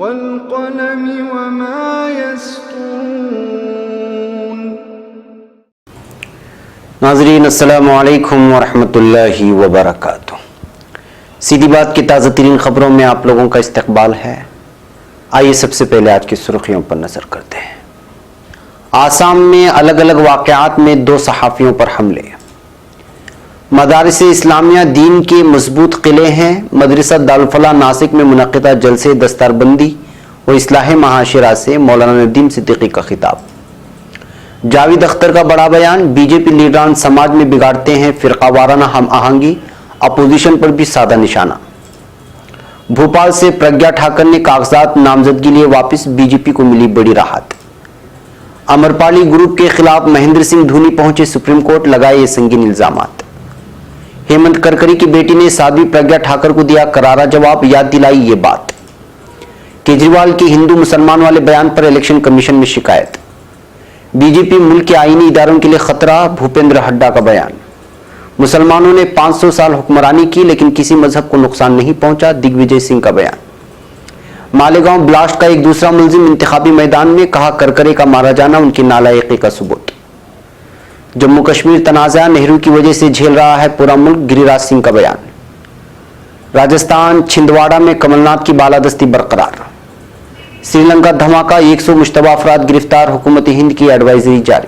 वल्क़लमि वमा यस्तून। नाज़रीन अस्सलामु अलैकुम वरहमतुल्लाहि वबरकातुह। सीधी बात की ताज़ा तरीन खबरों में आप लोगों का इस्तकबाल है। आइए सबसे पहले आज की सुर्खियों पर नजर करते हैं। आसाम में अलग अलग वाक़यात में 2 सहाफ़ियों पर हमले। मदारिस इस्लामिया दीन के मजबूत किले हैं। मदरसा दारुल फलाह नासिक में मुनक़िदा जलसे दस्तारबंदी व इस्लाह महाशिरा से मौलाना नदीम सिद्दीकी का खिताब। जावेद अख्तर का बड़ा बयान। बीजेपी लीडरान समाज में बिगाड़ते हैं फ़िरक़ावाराना हम आहंगी, अपोजिशन पर भी साधा निशाना। भोपाल से प्रज्ञा ठाकर ने कागजात नामजदगी लिए वापस, बीजेपी को मिली बड़ी राहत। अमरपाली ग्रुप के खिलाफ महेंद्र सिंह धोनी पहुंचे सुप्रीम कोर्ट, लगाए ये संगीन इल्जामात। हेमंत करकरी की बेटी ने साध्वी प्रज्ञा ठाकर को दिया करारा जवाब, याद दिलाई ये बात। केजरीवाल के हिंदू मुसलमान वाले बयान पर इलेक्शन कमीशन में शिकायत। बीजेपी मुल्क के आईनी इदारों के लिए खतरा, भूपेंद्र हड्डा का बयान। मुसलमानों ने 500 साल हुक्मरानी की लेकिन किसी मजहब को नुकसान नहीं पहुंचा, दिग्विजय सिंह का बयान। मालेगांव ब्लास्ट का एक दूसरा मुलजिम इंतखाबी मैदान में, कहा करकरे का मारा जाना उनकी नालायकी का सबूत। जम्मू कश्मीर तनाज़ा नेहरू की वजह से झेल रहा है पूरा मुल्क, गिरिराज सिंह का बयान। राजस्थान छिंदवाड़ा में कमलनाथ की बालादस्ती बरकरार। श्रीलंका धमाका, 100 मुश्तबा अफराद गिरफ्तार, हुकूमत हिंद की एडवाइजरी जारी।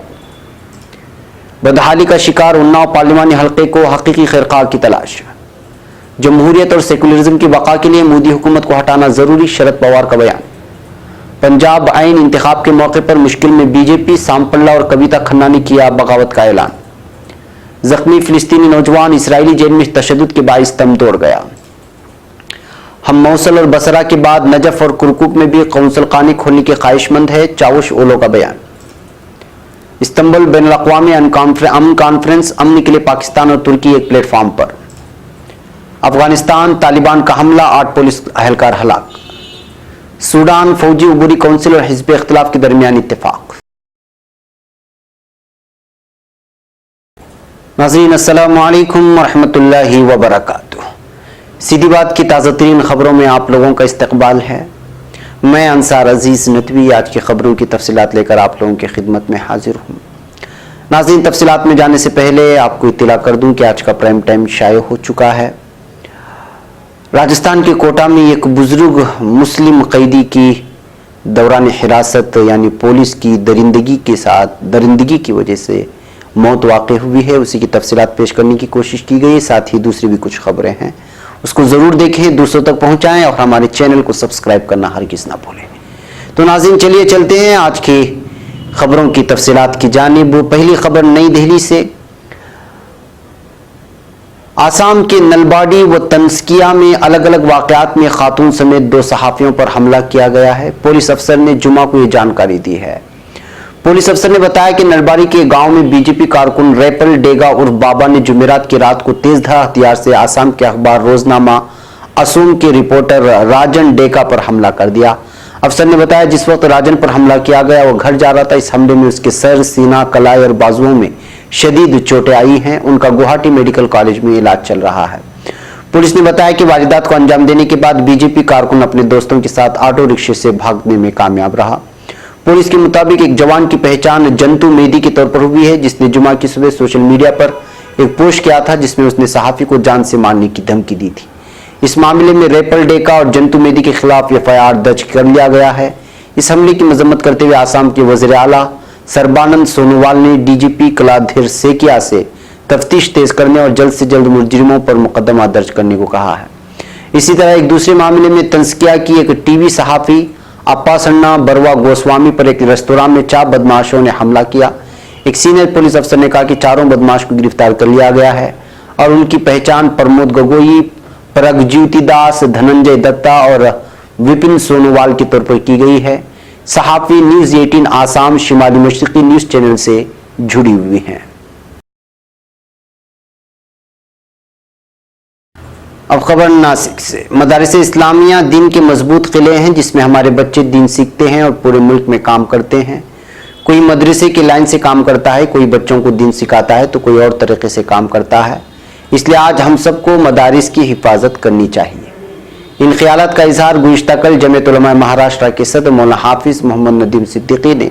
बदहाली का शिकार उन्नाव पार्लिमानी हल्के को हकीकी खैरख्वाह की तलाश। जमहूरियत और सेकुलरिज्म की बका के लिए मोदी हुकूमत को हटाना जरूरी, शरद पवार का बयान। पंजाब आइन इंतखाब के मौके पर मुश्किल में बीजेपी, सांपल्ला और कविता खन्ना ने किया बगावत का ऐलान। जख्मी फिलिस्तीनी नौजवान इसराइली जेल में तशद्दुद के बाइस दम तोड़ गया। हम मौसल और बसरा के बाद नजफ और कुरकुक में भी कौंसल खाने खोलने के ख्वाहिशमंद है, चाउश ओलो का बयान। इस्तांबुल बैनुल-अक़वामी अमन कॉन्फ्रेंस, अमन के लिए पाकिस्तान और तुर्की एक प्लेटफॉर्म पर। अफगानिस्तान तालिबान का हमला, 8 पुलिस अहलकार हलाक। सूडान फौजी उबूरी काउंसिल और हिज़्ब इख्तिलाफ के दरमियान इत्तेफाक। नाज़रीन अस्सलामु अलैकुम वरहमतुल्लाहि वबरकातुह। सीधी बात की ताज़ा तरीन खबरों में आप लोगों का इस्तकबाल है। मैं अंसार अजीज़ नदवी आज की खबरों की तफसीलात लेकर आप लोगों की खिदमत में हाजिर हूँ। नाज़रीन, तफसीलात में जाने से पहले आपको इत्तला कर दूँ कि आज का प्राइम टाइम शाये हो चुका है। राजस्थान के कोटा में एक बुजुर्ग मुस्लिम कैदी की दौरान हिरासत यानी पुलिस की दरिंदगी की वजह से मौत वाक़ हुई है। उसी की तफसीलात पेश करने की कोशिश की गई। साथ ही दूसरी भी कुछ खबरें हैं, उसको ज़रूर देखें, दूसरों तक पहुंचाएं और हमारे चैनल को सब्सक्राइब करना हरगिज़ ना भूलें। तो नाज़रीन, चलिए चलते हैं आज की खबरों की तफसीलात की जानिब। पहली खबर नई दिल्ली से। आसाम के नलबाड़ी व तंस्किया में अलग अलग वाक़यात में खातून समेत 2 सहाफ़ियों पर हमला किया गया है। पुलिस अफसर ने जुमा को ये जानकारी दी है। पुलिस अफसर ने बताया कि नलबाड़ी के गांव में बीजेपी कारकुन रेपल डेगा उर्फ बाबा ने जुमेरात की रात को तेजधार हथियार से आसाम के अखबार रोजनामा असोम के रिपोर्टर राजन डेका पर हमला कर दिया। अफसर ने बताया जिस वक्त राजन पर हमला किया गया वो घर जा रहा था। इस हमले में उसके सर, सीना, कलाई और बाजुओं में शदीद चोटें आई हैं। उनका गुवाहाटी मेडिकल कॉलेज में इलाज चल रहा है। पुलिस ने बताया कि वारदात को अंजाम देने के बाद बीजेपी कारकुन अपने दोस्तों के साथ ऑटो रिक्शे से भागने में कामयाब रहा। पुलिस के मुताबिक एक जवान की पहचान जंतु मेदी के तौर पर हुई है, जिसने जुमा की सुबह सोशल मीडिया पर एक पोस्ट किया था जिसमें उसने सहाफी को जान से मारने की धमकी दी थी। इस मामले में रेपल डेका और जंतु मेदी के खिलाफ एफआईआर दर्ज कर लिया गया है। इस हमले की मजम्मत करते हुए आसाम के वज़ीर आला सर्बानंद सोनोवाल ने डीजीपी कलाधीर सेकिया से तफ्तीश तेज करने और जल्द से जल्द मुलजिमों पर मुकदमा दर्ज करने को कहा है। इसी तरह एक दूसरे मामले में तंस्किया की एक टीवी सहाफी अप्पा सन्ना बरवा गोस्वामी पर एक रेस्तोरां में 4 बदमाशों ने हमला किया। एक सीनियर पुलिस अफसर ने कहा कि 4 बदमाश को गिरफ्तार कर लिया गया है और उनकी पहचान प्रमोद गगोई, प्रगज्योति दास, धनंजय दत्ता और विपिन सोनोवाल के तौर पर की गई है। सहाफी न्यूज 18 आसाम शिमाली मशरिकी न्यूज चैनल से जुड़ी हुई हैं। अब खबर नासिक से। मदारिस इस्लामिया दीन के मजबूत किले हैं जिसमें हमारे बच्चे दीन सीखते हैं और पूरे मुल्क में काम करते हैं। कोई मदरसे की लाइन से काम करता है, कोई बच्चों को दीन सिखाता है, तो कोई और तरीके से काम करता है। इसलिए आज हम सबको मदारिस की हिफाजत करनी चाहिए। इन ख्यालात का इजहार गुज़िश्ता कल जमीयत उलमा महाराष्ट्र के सदर मौलाना हाफिज मोहम्मद नदीम सिद्दीकी ने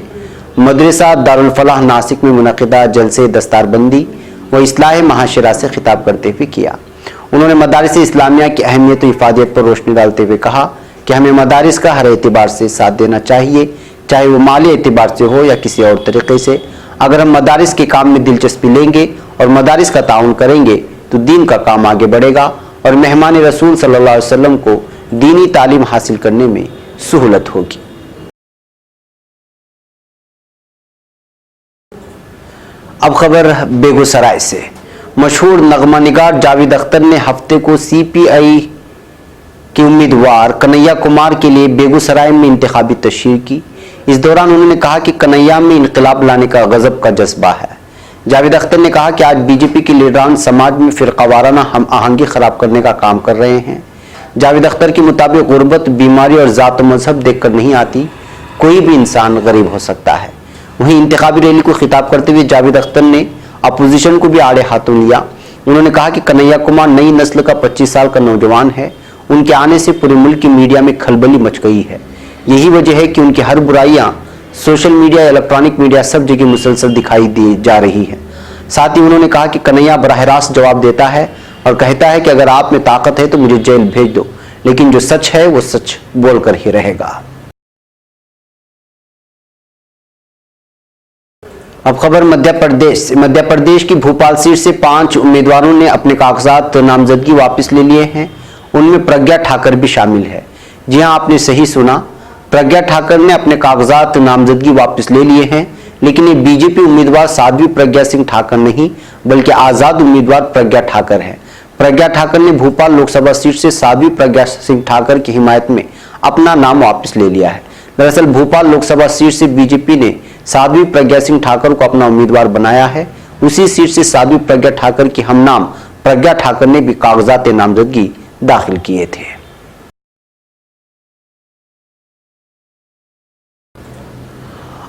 मदरसा दारुल फलाह नासिक में मुनक़िदा जलसे दस्तारबंदी व इस्लाह महाशिरा से खिताब करते हुए किया। उन्होंने मदारिस इस्लामिया की अहमियत व इफादियत पर रोशनी डालते हुए कहा कि हमें मदारिस का हर एतबार से साथ देना चाहिए, चाहे वो माली एतबार से हो या किसी और तरीके से। अगर हम मदारिस के काम में दिलचस्पी लेंगे और मदारिस का ताउन करेंगे तो दीन का काम आगे बढ़ेगा और मेहमान रसूल सल्लल्लाहु अलैहि वसल्लम को दीनी तालीम हासिल करने में सहूलत होगी। अब खबर बेगूसराय से। मशहूर नगमा निगार जावेद अख्तर ने हफ्ते को सीपीआई के उम्मीदवार कन्हैया कुमार के लिए बेगूसराय में इंतखाबी तशरीह की। इस दौरान उन्होंने कहा कि कन्हैया में इनकलाब लाने का गजब का जज्बा है। जावेद अख्तर ने कहा कि आज बीजेपी के लीडरान समाज में फिरकावाराना हम आहंगी खराब करने का काम कर रहे हैं। जावेद अख्तर के मुताबिक गुर्बत, बीमारी और जात मजहब देखकर नहीं आती, कोई भी इंसान गरीब हो सकता है। वहीं इंतखाबी रैली को खिताब करते हुए जावेद अख्तर ने अपोजिशन को भी आड़े हाथों लिया। उन्होंने कहा कि कन्हैया कुमार नई नस्ल का 25 साल का नौजवान है। उनके आने से पूरे मुल्क की मीडिया में खलबली मच गई है। यही वजह है कि उनकी हर बुराइयां सोशल मीडिया, इलेक्ट्रॉनिक मीडिया सब जगह मुसलसल दिखाई दी जा रही है। साथ ही उन्होंने कहा कि कन्हैया बराह रास्त जवाब देता है और कहता है कि अगर आप में ताकत है तो मुझे जेल भेज दो, लेकिन जो सच है वो सच बोलकर ही रहेगा। अब खबर मध्य प्रदेश से। मध्य प्रदेश की भोपाल सीट से 5 उम्मीदवारों ने अपने कागजात नामजदगी वापस ले लिए हैं। उनमें प्रज्ञा ठाकर भी शामिल है। जी हां, आपने सही सुना, प्रज्ञा ठाकर ने अपने कागजात नामजदगी वापस ले लिए हैं। लेकिन ये बीजेपी उम्मीदवार साध्वी प्रज्ञा सिंह ठाकर नहीं बल्कि आजाद उम्मीदवार प्रज्ञा ठाकर है। प्रज्ञा ठाकर ने भोपाल लोकसभा सीट से साध्वी प्रज्ञा सिंह ठाकर की हिमायत में अपना नाम वापस ले लिया है। दरअसल भोपाल लोकसभा सीट से बीजेपी ने साध्वी प्रज्ञा सिंह ठाकर को अपना उम्मीदवार बनाया है। उसी सीट से साध्वी प्रज्ञा ठाकर की हमनाम प्रज्ञा ठाकर ने भी कागजात नामजदगी दाखिल किए थे।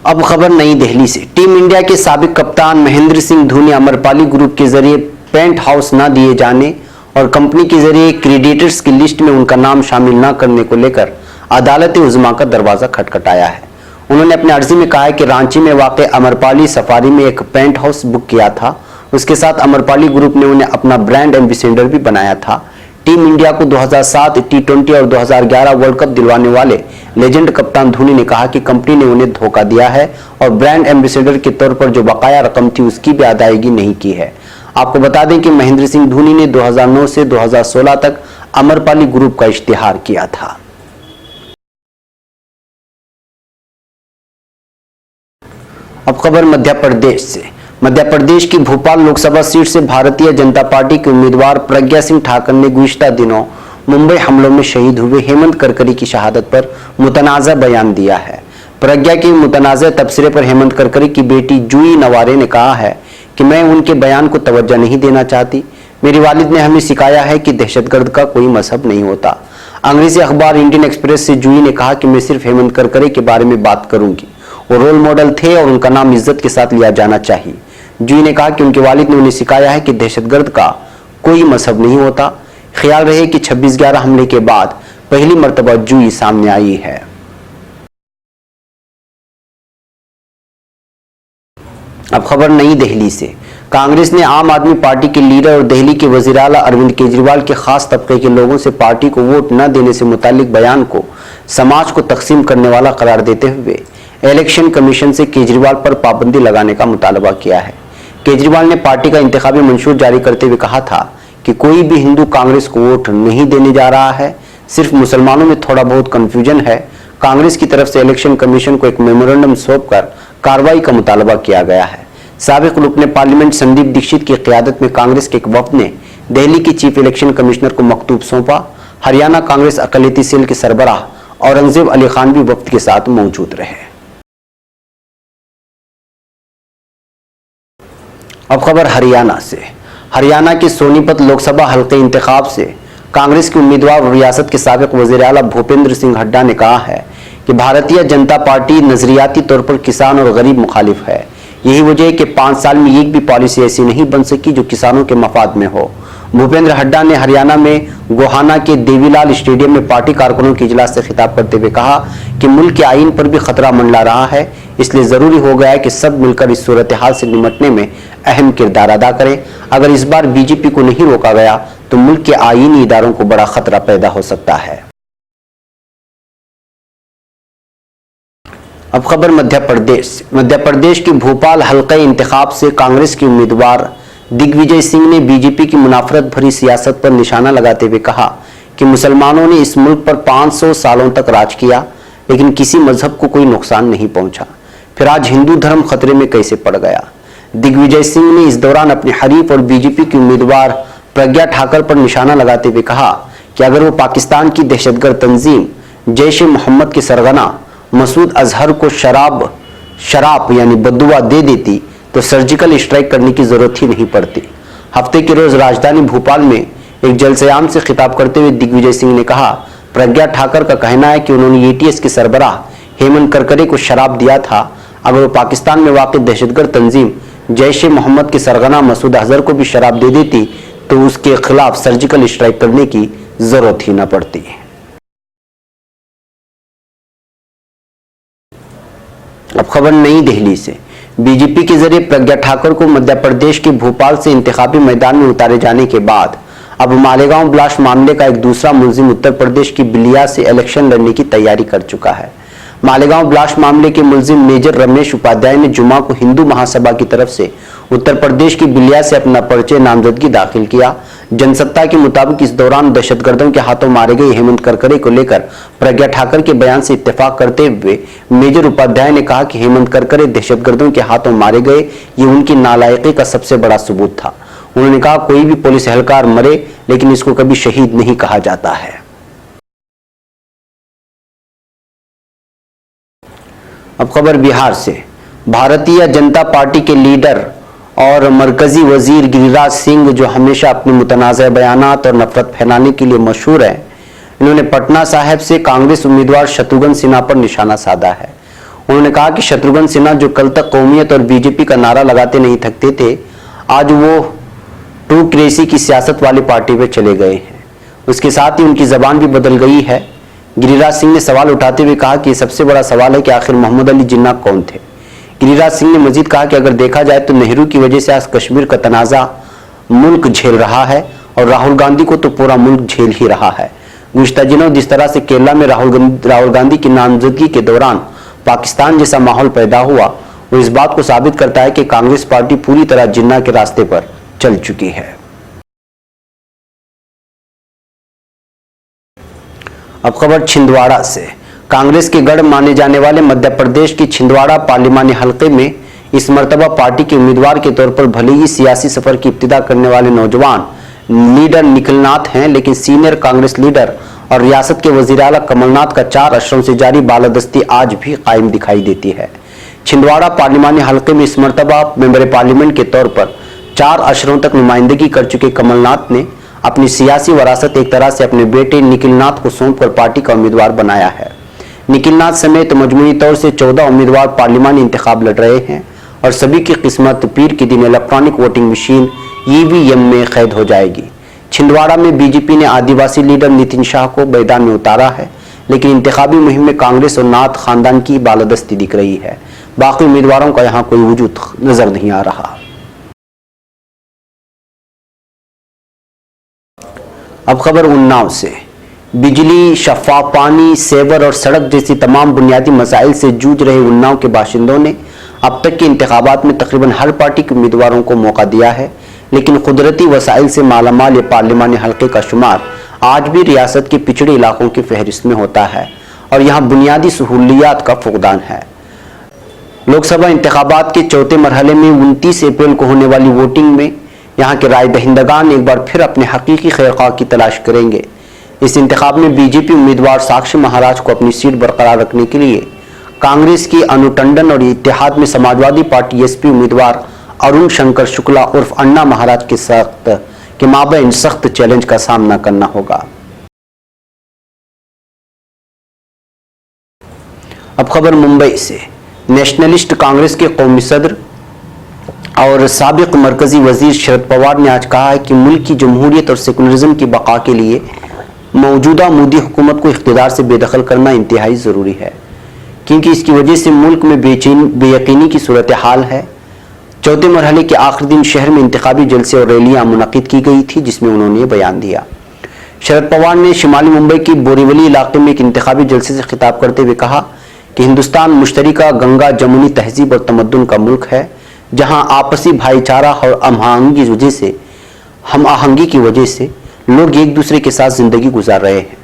अब खबर नई दिल्ली से। टीम इंडिया के साबिक कप्तान महेंद्र सिंह धोनी अमरपाली ग्रुप के जरिए पेंट हाउस न दिए जाने और कंपनी के जरिए क्रेडिटर्स की लिस्ट में उनका नाम शामिल न करने को लेकर अदालत उज़्मा का दरवाजा खटखटाया है। उन्होंने अपने अर्जी में कहा है कि रांची में वाक़ अमरपाली सफारी में एक पेंट हाउस बुक किया था। उसके साथ अमरपाली ग्रुप ने उन्हें अपना ब्रांड एम्बेसडर भी बनाया था। टीम इंडिया को 2007 T20 और 2011 वर्ल्ड कप दिलवाने वाले लेजेंड कप्तान धोनी ने कहा कि कंपनी ने उन्हें धोखा दिया है और ब्रांड एम्बेसडर के तौर पर जो बकाया रकम थी उसकी भी अदायगी नहीं की है। आपको बता दें कि महेंद्र सिंह धोनी ने 2009 से 2016 तक अमरपाली ग्रुप का इश्तिहार किया था। अब खबर मध्य प्रदेश से। मध्य प्रदेश की भोपाल लोकसभा सीट से भारतीय जनता पार्टी के उम्मीदवार प्रज्ञा सिंह ठाकर ने गुज़िश्ता दिनों मुंबई हमलों में शहीद हुए हेमंत करकरे की शहादत पर मुतनाज़ा बयान दिया है। प्रज्ञा के मुतनाज़ा तबसरे पर हेमंत करकरे की बेटी जूही नवारे ने कहा है कि मैं उनके बयान को तवज्जो नहीं देना चाहती। मेरे वालिद ने हमें सिखाया है कि दहशतगर्द का कोई मजहब नहीं होता। अंग्रेजी अखबार इंडियन एक्सप्रेस से जूही ने कहा कि मैं सिर्फ हेमंत करकरे के बारे में बात करूंगी। वो रोल मॉडल थे और उनका नाम इज्जत के साथ लिया जाना चाहिए। जूही ने कहा कि उनके वालिद ने उन्हें सिखाया है कि दहशतगर्द का कोई मजहब नहीं होता। ख्याल रहे कि 26/11 हमले के बाद पहली मर्तबा जूही सामने आई है। अब खबर नई दिल्ली से। कांग्रेस ने आम आदमी पार्टी के लीडर और दिल्ली के वजीर आला अरविंद केजरीवाल के खास तबके के लोगों से पार्टी को वोट न देने से मुतालिक बयान को समाज को तकसीम करने वाला करार देते हुए इलेक्शन कमीशन से केजरीवाल पर पाबंदी लगाने का मुतालबा किया है। केजरीवाल ने पार्टी का इंतखाबी मंशूर जारी करते हुए कहा था कि कोई भी हिंदू कांग्रेस को वोट नहीं देने जा रहा है, सिर्फ मुसलमानों में थोड़ा बहुत कंफ्यूजन है। कांग्रेस की तरफ से इलेक्शन कमीशन को एक मेमोरेंडम सौंपकर कार्रवाई का मुतालबा किया गया है। साबिक रुकने पार्लियामेंट संदीप दीक्षित की क़यादत में कांग्रेस के एक वफ़द ने दिल्ली की चीफ इलेक्शन कमिश्नर को मकतूब सौंपा। हरियाणा कांग्रेस अक़लियती सेल के सरबराह औरंगजेब अली खान भी वफ़द के साथ मौजूद रहे। अब खबर हरियाणा से। हरियाणा के सोनीपत लोकसभा हल्के इंतखाब से कांग्रेस के उम्मीदवार और रियासत के साबिक वज़ीर आला भूपेंद्र सिंह हुड्डा ने कहा है कि भारतीय जनता पार्टी नजरियाती तौर पर किसान और गरीब मुखालिफ है। यही वजह है कि 5 साल में एक भी पॉलिसी ऐसी नहीं बन सकी जो किसानों के मफाद में हो। भूपेंद्र हड्डा ने हरियाणा में गोहाना के देवीलाल स्टेडियम में पार्टी कारकुनों के इजलास से खिताब करते हुए कहा कि मुल्क के आईन पर भी खतरा मंडरा रहा है, इसलिए जरूरी हो गया है कि सब मिलकर इस सूरत हाल से निपटने में अहम किरदार अदा करें। अगर इस बार बीजेपी को नहीं रोका गया तो मुल्क के आईनी इदारों को बड़ा खतरा पैदा हो सकता है। अब खबर मध्य प्रदेश के भोपाल हल्के इंतखाब से कांग्रेस के उम्मीदवार दिग्विजय सिंह ने बीजेपी की मुनाफरत भरी सियासत पर निशाना लगाते हुए कहा कि मुसलमानों ने इस मुल्क पर 500 सालों तक राज किया, लेकिन किसी मजहब को कोई नुकसान नहीं पहुंचा, फिर आज हिंदू धर्म खतरे में कैसे पड़ गया। दिग्विजय सिंह ने इस दौरान अपने हरीफ और बीजेपी की उम्मीदवार प्रज्ञा ठाकुर पर निशाना लगाते हुए कहा कि अगर वो पाकिस्तान की दहशतगर्द तंजीम जैश ए मोहम्मद के सरगना मसूद अजहर को शराब यानी बद्दुआ दे देती तो सर्जिकल स्ट्राइक करने की जरूरत ही नहीं पड़ती। हफ्ते के रोज राजधानी भोपाल में एक जलसेआम से खिताब करते हुए दिग्विजय सिंह ने कहा, प्रज्ञा ठाकुर का कहना है कि उन्होंने एटीएस के सरबराह हेमंत करकरे को शराब दिया था। अगर वो पाकिस्तान में वाक़ दहशतगर्द तंजीम जैश ए मोहम्मद के सरगना मसूद अजहर को भी शराब दे देती तो उसके खिलाफ सर्जिकल स्ट्राइक करने की जरूरत ही न पड़ती। अब खबर नई दिल्ली से। बीजेपी के जरिए प्रज्ञा ठाकुर को मध्य प्रदेश के भोपाल से इंतखाबी मैदान में उतारे जाने के बाद अब मालेगांव ब्लास्ट मामले का एक दूसरा मुलजिम उत्तर प्रदेश की बिलिया से इलेक्शन लड़ने की तैयारी कर चुका है। मालेगांव ब्लास्ट मामले के मुलजिम मेजर रमेश उपाध्याय ने जुमा को हिंदू महासभा की तरफ से उत्तर प्रदेश की बिलिया से अपना पर्चे नामजदगी दाखिल किया। जनसत्ता के मुताबिक इस दौरान दहशतगर्दों के हाथों मारे गए हेमंत करकरे को लेकर प्रज्ञा ठाकुर के बयान से इत्तेफाक करते हुए मेजर उपाध्याय ने कहा कि हेमंत करकरे दहशतगर्दों के हाथों मारे गए, ये उनकी नालायकी का सबसे बड़ा सबूत था। उन्होंने कहा, कोई भी पुलिस एहलकार मरे लेकिन इसको कभी शहीद नहीं कहा जाता है। अब खबर बिहार से। भारतीय जनता पार्टी के लीडर और मरकजी वजीर गिरिराज सिंह, जो हमेशा अपने मुतनाज़ बयानात और नफरत फैलाने के लिए मशहूर हैं, इन्होंने पटना साहिब से कांग्रेस उम्मीदवार शत्रुघ्न सिन्हा पर निशाना साधा है। उन्होंने कहा कि शत्रुघ्न सिन्हा, जो कल तक कौमियत और बीजेपी का नारा लगाते नहीं थकते थे, आज वो टूक्रेसी की सियासत वाली पार्टी पे चले गए हैं। उसके साथ ही उनकी जबान भी बदल गई है। गिरिराज सिंह ने सवाल उठाते हुए कहा कि सबसे बड़ा सवाल है कि आखिर मोहम्मद अली जिन्ना कौन थे। गिरिराज सिंह ने मजीद कहा कि अगर देखा जाए तो नेहरू की वजह से आज कश्मीर का तनाज़ा मुल्क झेल रहा है और राहुल गांधी को तो पूरा मुल्क झेल ही रहा है। गुज़िश्ता दिनों जिस तरह से केरला में राहुल गांधी की नामजदगी के दौरान पाकिस्तान जैसा माहौल पैदा हुआ, वो इस बात को साबित करता है कि कांग्रेस पार्टी पूरी तरह जिन्ना के रास्ते पर चल चुकी है। अब खबर छिंदवाड़ा से। कांग्रेस के गढ़ माने जाने वाले मध्य प्रदेश के छिंदवाड़ा पार्लिमानी हलके में इस मर्तबा पार्टी के उम्मीदवार के तौर पर भले ही सियासी सफर की इब्तिदा करने वाले नौजवान लीडर निखिलनाथ हैं, लेकिन सीनियर कांग्रेस लीडर और रियासत के वजीर आला कमलनाथ का 4 अशरों से जारी बालादस्ती आज भी कायम दिखाई देती है। छिंदवाड़ा पार्लिमानी हलके में इस मर्तबा मेंबर पार्लियामेंट के तौर पर 4 अशरों तक नुमाइंदगी कर चुके कमलनाथ ने अपनी सियासी वरासत एक तरह से अपने बेटे निखिलनाथ को सौंपकर पार्टी का उम्मीदवार बनाया है। निखिलनाथ समेत मजमूई तौर से 14 उम्मीदवार पार्लिमानी इंतखाब लड़ रहे हैं और सभी की किस्मत पीर के दिन इलेक्ट्रॉनिक वोटिंग मशीन ईवीएम में कैद हो जाएगी। छिंदवाड़ा में बीजेपी ने आदिवासी लीडर नितिन शाह को मैदान में उतारा है, लेकिन इंतखाबी मुहिम में कांग्रेस और नाथ खानदान की बालादस्ती दिख रही है। बाकी उम्मीदवारों का यहाँ कोई वजूद नजर नहीं आ रहा। अब खबर उन्नाव से। बिजली, शफाफ पानी, सेवर और सड़क जैसी तमाम बुनियादी मसाइल से जूझ रहे उन्नाव के बाशिंदों ने अब तक के इंतखाबात में तकरीबन हर पार्टी के उम्मीदवारों को मौका दिया है, लेकिन कुदरती वसाइल से मालामाल ये पार्लिमानी हल्के का शुमार आज भी रियासत के पिछड़े इलाकों की फहरिस्त में होता है और यहाँ बुनियादी सहूलियात का फुकदान है। लोकसभा इंतखाबात के चौथे मरहले में 29 अप्रैल को होने वाली वोटिंग में यहाँ के राय दहिंदगान एक बार फिर अपने हकीकी खैरख्वाह की तलाश करेंगे। इस इंतखाब में बीजेपी उम्मीदवार साक्षी महाराज को अपनी सीट बरकरार रखने के लिए कांग्रेस की अनु टंडन और इत्तेहाद में समाजवादी पार्टी एसपी उम्मीदवार अरुण शंकर शुक्ला उर्फ अन्ना महाराज के माबैन सख्त चैलेंज का सामना करना होगा। अब खबर मुंबई से। नेशनलिस्ट कांग्रेस के कौमी सदर और साबिक मरकजी वजीर शरद पवार ने आज कहा है कि मुल्क की जमहूरियत और सेकुलरिज्म की बका के लिए मौजूदा मोदी हुकूमत को इख्तिदार से बेदखल करना इंतहाई ज़रूरी है, क्योंकि इसकी वजह से मुल्क में बेयकीनी की सूरत हाल है। चौथे मरहले के आखिरी दिन शहर में इंतखाबी जलसे और रैलियां मुनक़िद की गई थी, जिसमें उन्होंने ये बयान दिया। शरद पवार ने शिमाली मुंबई की बोरीवली इलाके में एक इंतखाबी जलसे से खिताब करते हुए कहा कि हिंदुस्तान मुश्तरिका गंगा जमुनी तहजीब और तमद्दुन का मुल्क है, जहां आपसी भाईचारा और हम आहंगी की वजह से लोग एक दूसरे के साथ जिंदगी गुजार रहे हैं।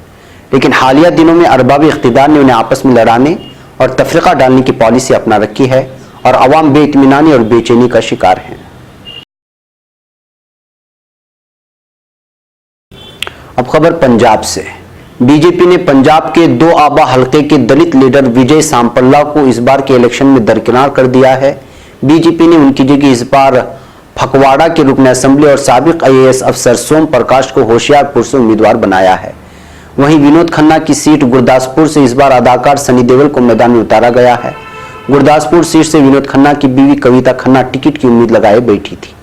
लेकिन हालिया दिनों में अरबाब इख्तिदार ने उन्हें आपस में लड़ाने और तफरीका डालने की पॉलिसी अपना रखी है और अवाम बेइत्मीनानी और बेचैनी का शिकार हैं। अब खबर पंजाब से। बीजेपी ने पंजाब के दो आबा हलके के दलित लीडर विजय सांपल्ला को इस बार के इलेक्शन में दरकिनार कर दिया है। बीजेपी ने उनकी जगह इस बार फकवाड़ा के रुकन असेंबली और साबिक IAS अफसर सोम प्रकाश को होशियारपुर से उम्मीदवार बनाया है। वहीं विनोद खन्ना की सीट गुरदासपुर से इस बार अदाकार सनी देओल को मैदान में उतारा गया है। गुरदासपुर सीट से विनोद खन्ना की बीवी कविता खन्ना टिकट की उम्मीद लगाए बैठी थी।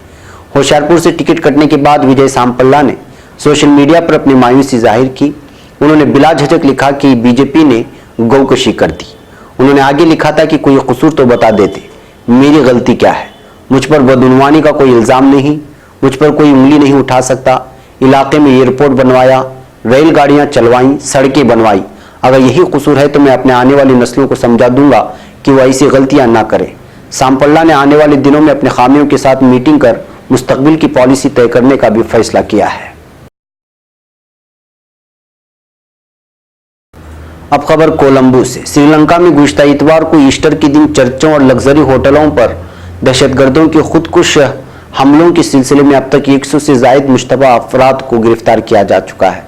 होशियारपुर से टिकट कटने के बाद विजय सांपल्ला ने सोशल मीडिया पर अपनी मायूसी जाहिर की। उन्होंने बिला झिझक लिखा कि बीजेपी ने गौकशी कर दी। उन्होंने आगे लिखा था कि कोई कसूर तो बता देते, मेरी गलती क्या है, मुझ पर बदउनवानी का कोई इल्जाम नहीं, मुझ पर कोई उंगली नहीं उठा सकता। इलाके में एयरपोर्ट बनवाया, रेलगाड़ियां चलवाई, सड़कें बनवाई। अगर यही कसूर है तो मैं अपने आने वाली नस्लों को समझा दूंगा कि वो ऐसी गलतियां ना करें। सांपल्ला ने आने वाले दिनों में अपने खामियों के साथ मीटिंग कर मुस्तकबिल की पॉलिसी तय करने का भी फैसला किया है। अब खबर कोलंबो से। श्रीलंका में गुज़िश्ता इतवार को ईस्टर के दिन चर्चों और लग्जरी होटलों पर दहशतगर्दों के खुदकुश हमलों के सिलसिले में अब तक 100 से ज़ायद मुश्तबा अफराद को गिरफ्तार किया जा चुका है।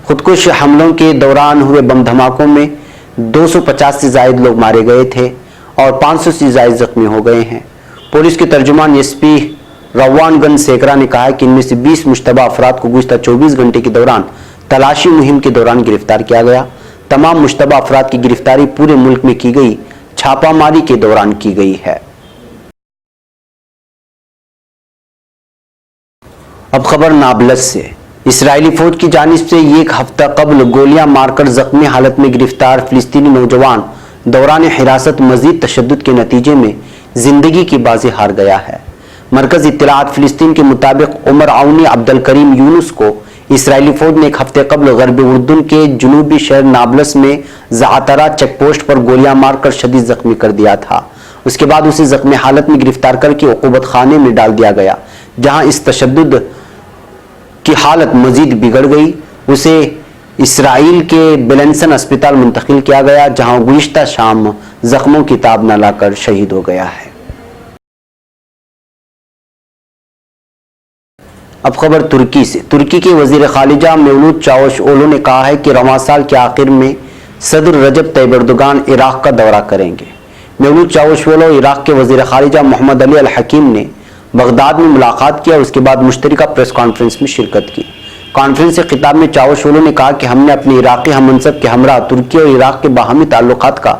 खुदकुश हमलों के दौरान हुए बम धमाकों में 250 से ज़ायद लोग मारे गए थे और 500 से ज़ायद जख्मी हो गए हैं। पुलिस के तर्जुमान SP रवानगंज सेकरा ने कहा कि इनमें से 20 मुश्तबा अफराद को गुज़िश्ता 24 घंटे के दौरान तलाशी मुहिम के दौरान गिरफ्तार किया गया। तमाम मुश्तबा अफराद की गिरफ्तारी पूरे मुल्क में की गई छापामारी के दौरान की गई है। अब खबर नाबलस से। इसराइली फौज की जानिब से एक हफ्ता कबल गोलियां मारकर जख्मी हालत में गिरफ्तार फिलिस्तीनी नौजवान दौरान हिरासत मजीद तशद्दुद के नतीजे में जिंदगी की बाजी हार गया है। मरकज इत्तलाआत फिलिस्तीन के मुताबिक उमर आउनी अब्दुल करीम यूनुस को इसराइली फौज ने एक हफ्ते कबल गरबी उर्दून के जुनूबी शहर नाबलस में ज़ातरा चेक पोस्ट पर गोलियां मारकर शदीद जख्मी कर दिया था। उसके बाद उसे जख्मी हालत में गिरफ्तार करके उक़ूबत खाने में डाल दिया गया, जहां इस तशद्दुद की हालत मजीद बिगड़ गई। उसे इसराइल के बेलेंसन अस्पताल मुंतकिल किया गया, जहां गुज़िश्ता शाम जख्मों की ताब न लाकर शहीद हो गया है। अब खबर तुर्की से। तुर्की के वजीर खारिजा मेवलूद चावुशओगलू ने कहा है कि रवां साल के आखिर में सदर रजब तैयब एर्दोगान इराक का दौरा करेंगे। मेवलूद चावुशओगलू इराक के वजीर खारिजा मोहम्मद अली अल हकीम ने बगदाद में मुलाकात किया और उसके बाद मुश्तरका प्रेस कॉन्फ्रेंस में शिरकत की। कॉन्फ्रेंस से खिताब में चावुशओगलू ने कहा कि हमने अपने इराकी हममनसब के हमरा तुर्की और इराक के बाहमी ताल्लुकात का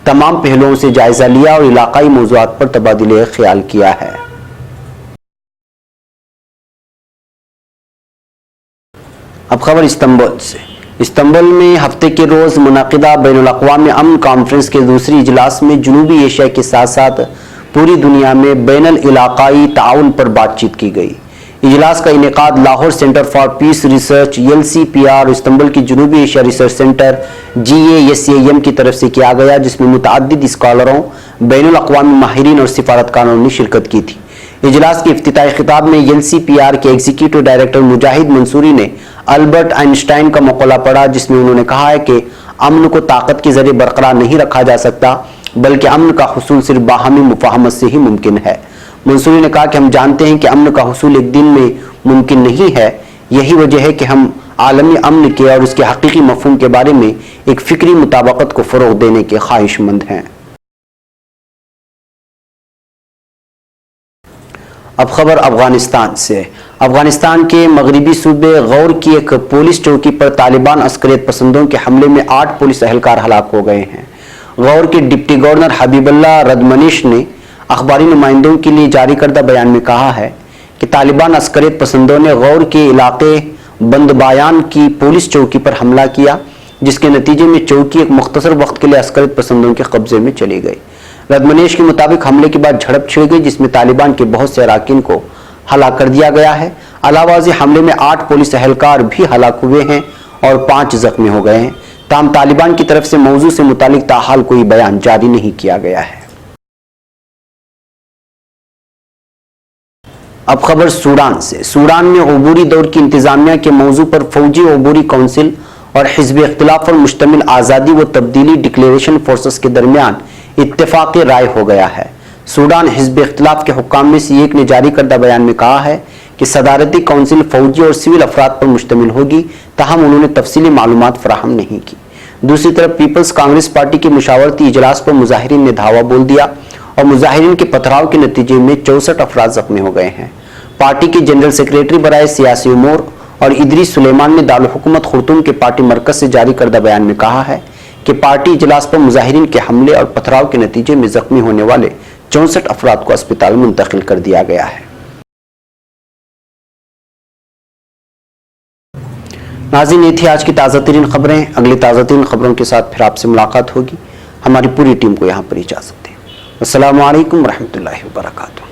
तमाम पहलुओं से जायजा लिया और इलाकाई मौज़ूआत पर तबादले ख्याल किया है। अब खबर इस्तांबुल से। इस्तांबुल में हफ्ते के रोज मुनक़िदा बैनुल अक़वामी अमन कॉन्फ्रेंस के दूसरी इजलास में जनूबी एशिया के साथ साथ पूरी दुनिया में बैनुल इलाक़ाई ताउन पर बातचीत की गई। इजलास का इनेकाद Lahore centre for peace research LCPR और इस्तांबुल की जनूबी एशिया रिसर्च सेंटर GASAM की तरफ से किया गया, जिसमें मुतअद्दिद स्कॉलरों, बैनुल अक़वामी माहिरीन और सिफारतकारों ने शिरकत की थी। इजलास के इफ्तिताही खिताब में LCPR के एग्जीक्यूटिव डायरेक्टर मुजाहिद मंसूरी ने अल्बर्ट आइंस्टाइन का मक़ौला पढ़ा, जिसमें उन्होंने कहा है कि अमन को ताकत के जरिए बरकरार नहीं रखा जा सकता, बल्कि अमन का हुसूल सिर्फ बाहमी मुफाहमत से ही मुमकिन है। मंसूरी ने कहा कि हम जानते हैं कि अमन का हुसूल एक दिन में मुमकिन नहीं है। यही वजह है कि हम आलमी अमन के और उसके हकीकी मफहूम के बारे में एक फिक्री मुताबकत को फ़रोग़ देने के ख्वाहिशमंद हैं। अब खबर अफगानिस्तान से। अफगानिस्तान के मगरबी सूबे गौर की एक पुलिस चौकी पर तालिबान अस्करियत पसंदों के हमले में 8 पुलिस एहलकार हलाक हो गए हैं। गौर के डिप्टी गवर्नर हबीबुल्लाह रदमनीश ने अखबारी नुमाइंदों के लिए जारी करदा बयान में कहा है कि तालिबान अस्करियत पसंदों ने गौर के इलाके बंदबायान की पुलिस चौकी पर हमला किया, जिसके नतीजे में चौकी एक मुख्तसर वक्त के लिए अस्करियत पसंदों के कब्जे में चली गई। रदमनेश के मुताबिक हमले के बाद झड़प छिड़ गई, जिसमें तालिबान के बहुत से अराकीन को हलाक कर दिया गया है। अलावाजी हमले में 8 पुलिस एहलकार भी हलाक हुए हैं और 5 जख्मी हो गए हैं। ताहम तालिबान की तरफ से मौजू से मुतालिक ताहाल कोई बयान जारी नहीं किया गया है। अब खबर सूडान से। सूडान में अबूरी दौर की इंतजामिया के मौजू पर फौजी अबूरी काउंसिल और हिज़्ब इख्तिलाफ पर मुश्तमिल आज़ादी व तब्दीली डिक्लेरेशन फोर्सेस के दरमियान इत्तेफाक़ी राय हो गया है। सूडान हिज़्ब इख्तिलाफ के हुक्काम में से एक ने जारी करदा बयान में कहा है कि सदारती काउंसिल फौजी और सिविल अफराद पर मुश्तमिल होगी, ताहम उन्होंने तफसीली मालूमात फराहम नहीं की। दूसरी तरफ पीपल्स कांग्रेस पार्टी के मुशावरती इजलास पर मुजाहिरीन ने धावा बोल दिया और मुजाहिरीन के पथराव के नतीजे में 64 अफराद जख्मी हो गए हैं। पार्टी के जनरल सेक्रेटरी बराए सियासी उमूर और इदरीस सुलेमान ने दारुल हुकूमत खुर्तुम के पार्टी मरकज से जारी करदा बयान में कहा है कि पार्टी इजलास पर मुजाहिरीन के हमले और पथराव के नतीजे में जख्मी होने वाले 64 अफराद को अस्पताल मुंतकिल कर दिया गया है। नाज़रीन, ये थी आज की ताज़ा तरीन खबरें। अगली ताज़ा तरीन खबरों के साथ फिर आपसे मुलाकात होगी। हमारी पूरी टीम को यहाँ पर इजाज़त दें। अस्सलामु अलैकुम रहमतुल्लाहि व बरकातुहू।